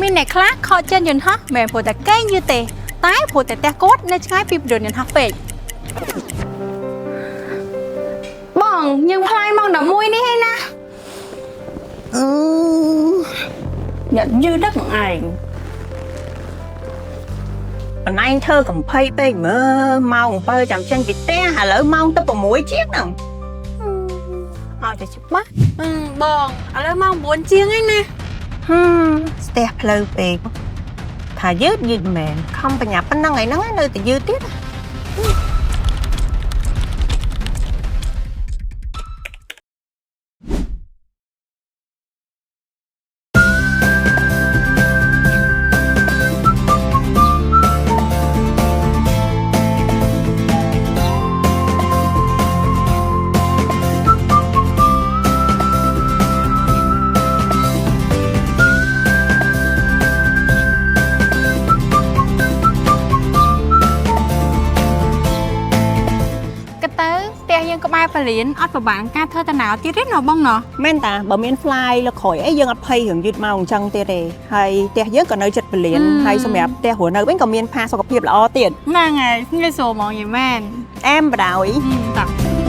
មានអ្នកខ្លះខកចិត្តយន្តហោះមិនព្រោះតែកេងយឺទេតែព្រោះតែផ្ទះកូននៅឆ្ងាយពីប្រព័ន្ធយន្តហោះពេកបងយើងផ្លាយម៉ោង11នេះឯណាអ្នកយឺដឹកឯងប៉ុន្តែធ្វើកំភៃពេកមើលម៉ោង7ចាំចេញពីផ្ទះឥឡូវម៉ោងទៅ6ជាងហ្នឹងឲ្យតែច្បាស់បងឥឡូវម៉ោង9ជាងឯណាស្ទះផ្លូវពេកថាយឺតមែនខំបញ្ញាប៉ុណ្ណឹងឯហ្នឹងនៅតែយឺតទៀតក្បែរប៉ាលៀនអត់ប្របានការធ្វើតាណៅទៀតទេណ៎បងណ៎មែនតាបើមាន fly លើក្រោយអីយើងអត់ភ័យរឿងយឺតមកអញ្ចឹងទៀតទេហើយផ្ទះយើងក៏នៅចិត្តប៉ាលៀនហើយសម្រាប់ផ្ទះរស់នៅវិញក៏មានផាសុខភាពល្អទៀតហ្នឹងហើយងាយស្រួលហ្មងយីមែនអែមបដ ாய் តា